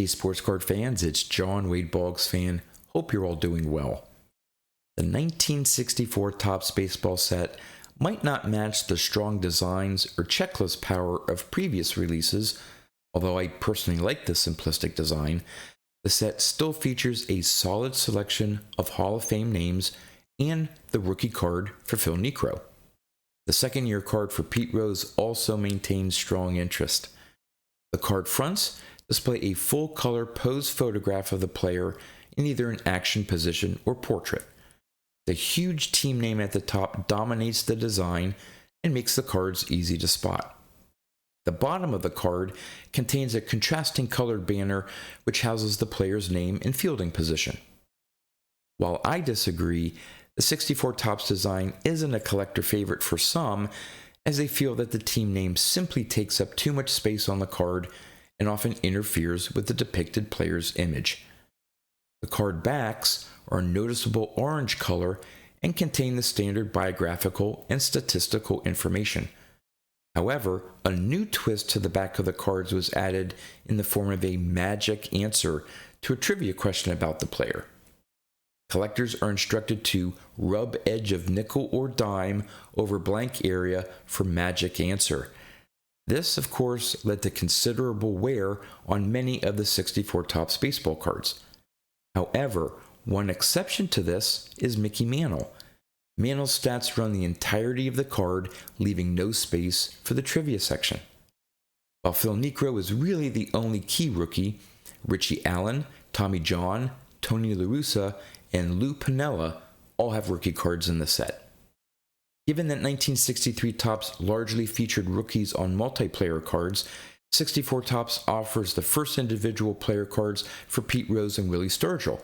Hey sports card fans, it's John Wade Boggs fan. Hope you're all doing well. The 1964 Topps baseball set might not match the strong designs or checklist power of previous releases, although I personally like the simplistic design. The set still features a solid selection of Hall of Fame names and the rookie card for Phil Niekro. The second-year card for Pete Rose also maintains strong interest. The card fronts display a full-color pose photograph of the player in either an action position or portrait. The huge team name at the top dominates the design and makes the cards easy to spot. The bottom of the card contains a contrasting colored banner which houses the player's name and fielding position. While I disagree, the 64 Topps design isn't a collector favorite for some, as they feel that the team name simply takes up too much space on the card and often interferes with the depicted player's image. The card backs are a noticeable orange color and contain the standard biographical and statistical information. However, a new twist to the back of the cards was added in the form of a magic answer to a trivia question about the player. Collectors are instructed to rub edge of nickel or dime over blank area for magic answer. This, of course, led to considerable wear on many of the 64 Topps baseball cards. However, one exception to this is Mickey Mantle. Mantle's stats run the entirety of the card, leaving no space for the trivia section. While Phil Niekro is really the only key rookie, Richie Allen, Tommy John, Tony La Russa, and Lou Piniella all have rookie cards in the set. Given that 1963 Topps largely featured rookies on multiplayer cards, 64 Topps offers the first individual player cards for Pete Rose and Willie Sturgill.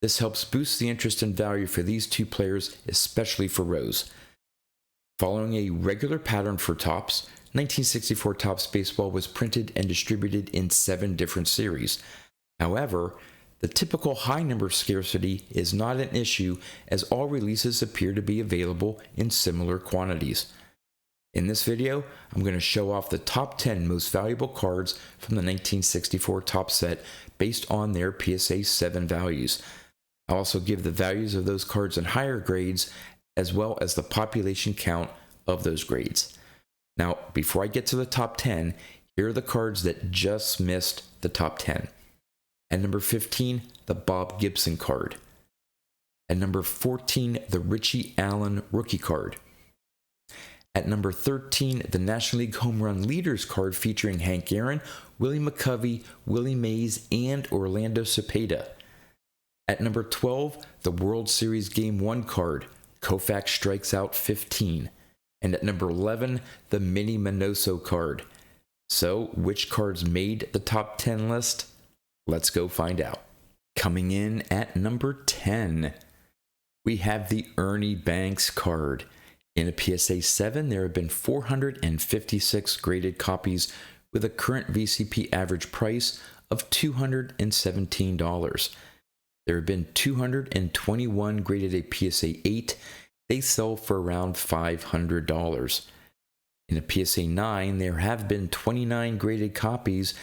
This helps boost the interest and value for these two players, especially for Rose. Following a regular pattern for Topps, 1964 Topps baseball was printed and distributed in 7 different series. However, the typical high number scarcity is not an issue, as all releases appear to be available in similar quantities. In this video, I'm going to show off the top 10 most valuable cards from the 1964 Topps set based on their PSA 7 values. I'll also give the values of those cards in higher grades, as well as the population count of those grades. Now, before I get to the top 10, here are the cards that just missed the top 10. At number 15, the Bob Gibson card. At number 14, the Richie Allen rookie card. At number 13, the National League Home Run Leaders card featuring Hank Aaron, Willie McCovey, Willie Mays, and Orlando Cepeda. At number 12, the World Series Game 1 card, Koufax Strikes Out 15. And at number 11, the Mini Minoso card. So, which cards made the top 10 list? Let's go find out. Coming in at number 10, we have the Ernie Banks card. In a PSA 7, there have been 456 graded copies with a current VCP average price of $217. There have been 221 graded a PSA 8. They sell for around $500. In a PSA 9, there have been 29 graded copies,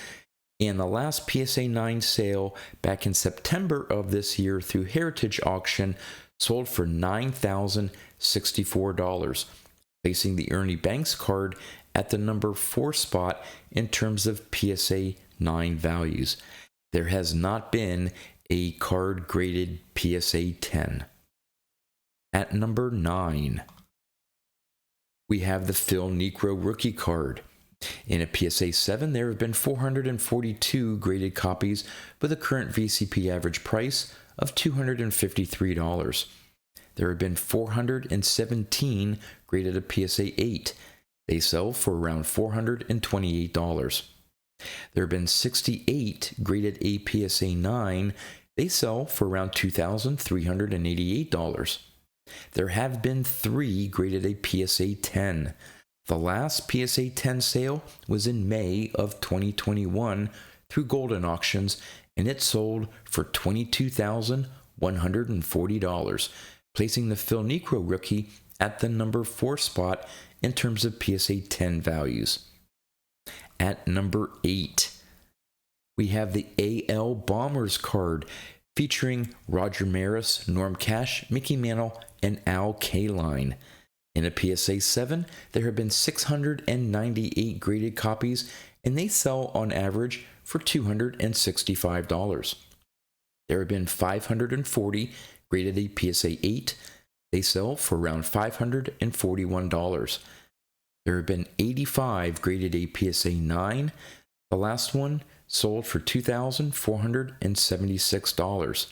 and the last PSA 9 sale back in September of this year through Heritage Auction sold for $9,064, placing the Ernie Banks card at the number 4 spot in terms of PSA 9 values. There has not been a card graded PSA 10. At number 9, we have the Phil Niekro rookie card. In a PSA 7, there have been 442 graded copies with a current VCP average price of $253. There have been 417 graded a PSA 8. They sell for around $428. There have been 68 graded a PSA 9. They sell for around $2,388. There have been 3 graded a PSA 10. The last PSA 10 sale was in May of 2021 through Golden Auctions, and it sold for $22,140, placing the Phil Niekro rookie at the number 4 spot in terms of PSA 10 values. At number 8, We have the AL Bombers card featuring Roger Maris, Norm Cash, Mickey Mantle, and Al Kaline. In a PSA 7, there have been 698 graded copies, and they sell on average for $265. There have been 540 graded a PSA 8. They sell for around $541. There have been 85 graded a PSA 9. The last one sold for $2,476.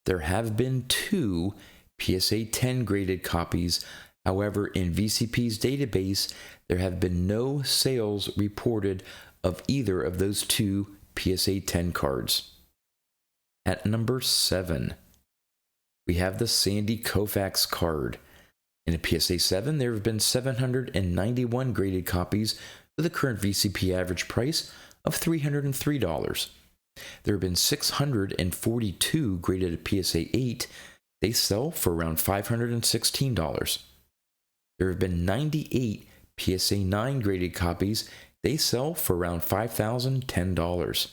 There have been 2 PSA 10 graded copies. However, in VCP's database, there have been no sales reported of either of those 2 PSA 10 cards. At number 7, we have the Sandy Koufax card. In a PSA 7, there have been 791 graded copies with a current VCP average price of $303. There have been 642 graded at PSA 8. They sell for around $516. There have been 98 PSA 9 graded copies. They sell for around $5,010.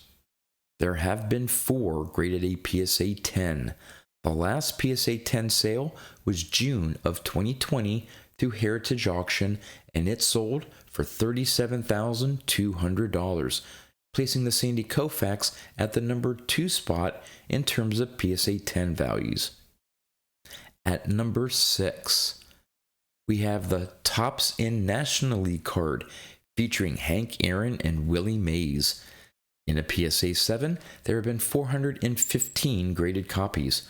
There have been 4 graded a PSA 10. The last PSA 10 sale was June of 2020 through Heritage Auction, and it sold for $37,200, placing the Sandy Koufax at the number 2 spot in terms of PSA 10 values. At number 6, we have the Topps in National League card featuring Hank Aaron and Willie Mae. In a PSA 7, there have been 415 graded copies,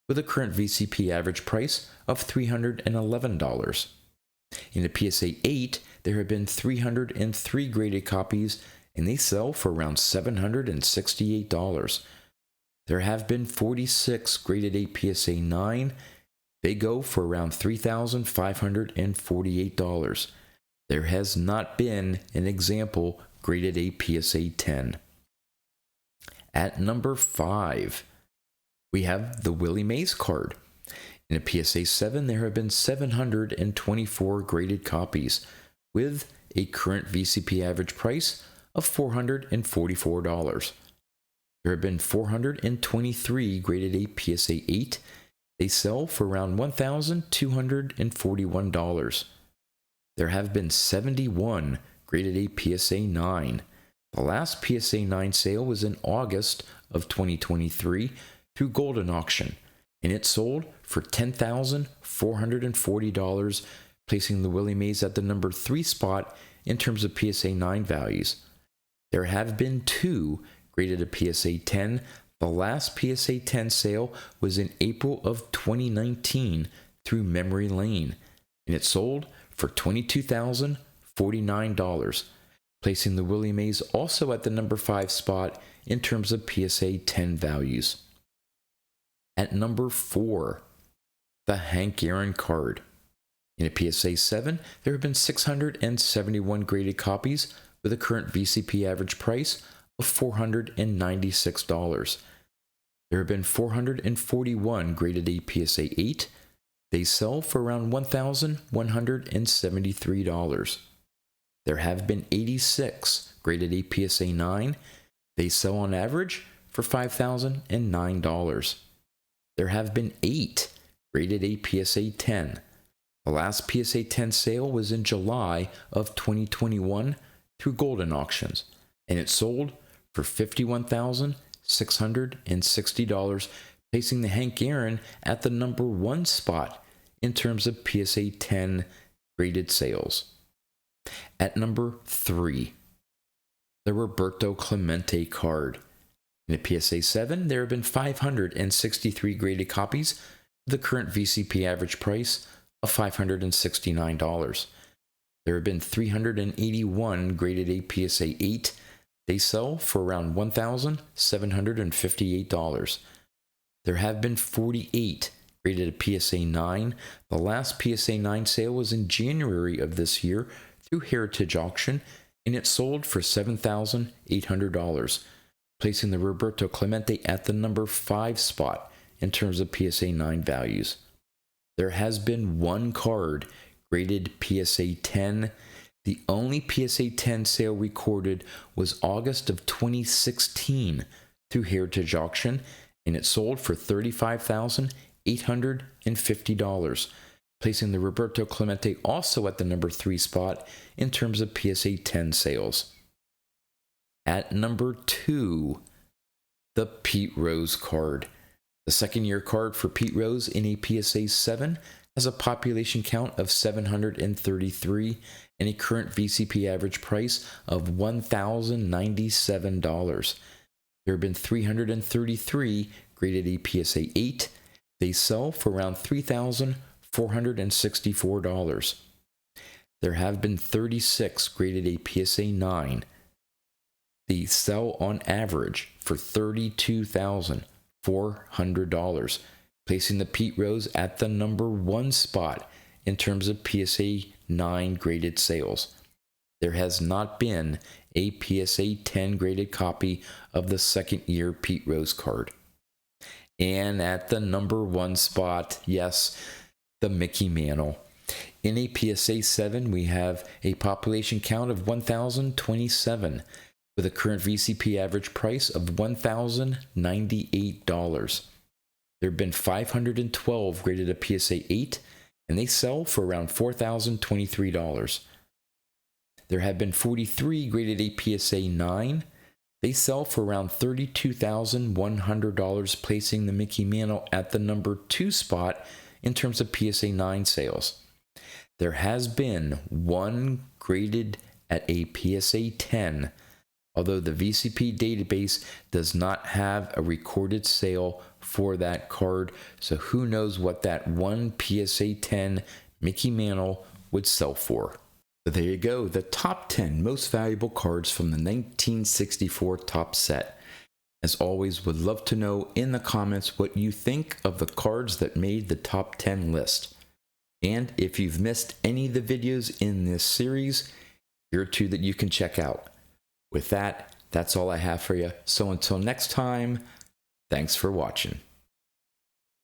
with a current VCP average price of $311. In a PSA 8, there have been 303 graded copies, and they sell for around $768. There have been 46 graded a PSA 9. They go for around $3,548. There has not been an example graded a PSA 10. At number 5, we have the Willie Mae card. In a PSA 7, there have been 724 graded copies, with a current VCP average price of $444. There have been 423 graded a PSA 8. They sell for around $1,241. There have been 71 graded a PSA 9. The last PSA 9 sale was in August of 2023 through Golden Auction, and it sold for $10,440, placing the Willie Mays at the number 3 spot in terms of PSA 9 values. There have been 2 graded a PSA 10. The last PSA 10 sale was in April of 2019 through Memory Lane, and it sold for $22,049, placing the Willie Mays also at the number 5 spot in terms of PSA 10 values. At number 4, the Hank Aaron card. In a PSA 7, there have been 671 graded copies with a current VCP average price of $496. There have been 441 graded a PSA 8. They sell for around $1,173. There have been 86 graded a PSA 9. They sell on average for $5,009. There have been 8 graded a PSA 10. The last PSA 10 sale was in July of 2021 through Golden Auctions, and it sold for $51,660, placing the Hank Aaron at the number 1 spot in terms of PSA 10 graded sales. At number 3, the Roberto Clemente card. In a PSA 7, there have been 563 graded copies with a current VCP average price of $569. There have been 381 graded a PSA 8. They sell for around $1,758. There have been 48 graded a PSA 9. The last PSA 9 sale was in January of this year through Heritage Auction, and it sold for $7,800, placing the Roberto Clemente at the number 5 spot in terms of PSA 9 values. There has been 1 card graded PSA 10. The only PSA 10 sale recorded was August of 2016 through Heritage Auction, and it sold for $35,850, placing the Roberto Clemente also at the number 3 spot in terms of PSA 10 sales. At number 2, the Pete Rose card. The second-year card for Pete Rose in a PSA 7 has a population count of 733 and a current VCP average price of $1,097. There have been 333 graded a PSA 8. They sell for around $3,464. There have been 36 graded a PSA 9. They sell on average for $32,400, placing the Pete Rose at the number 1 spot in terms of PSA 9 graded sales. There has not been a PSA 10 graded copy of the second-year Pete Rose card. And at the number 1 spot, yes, the Mickey Mantle. In a PSA 7, we have a population count of 1,027, with a current VCP average price of $1,098. There have been 512 graded a PSA 8, and they sell for around $4,023. There have been 43 graded a PSA 9. They sell for around $32,100, placing the Mickey Mantle at the number 2 spot in terms of PSA 9 sales. There has been 1 graded at a PSA 10, although the VCP database does not have a recorded sale for that card, so who knows what that 1 PSA 10 Mickey Mantle would sell for. So there you go, the top 10 most valuable cards from the 1964 Topps set. As always, would love to know in the comments what you think of the cards that made the top 10 list. And if you've missed any of the videos in this series, here are 2 that you can check out. With that, that's all I have for you. So until next time, thanks for watching.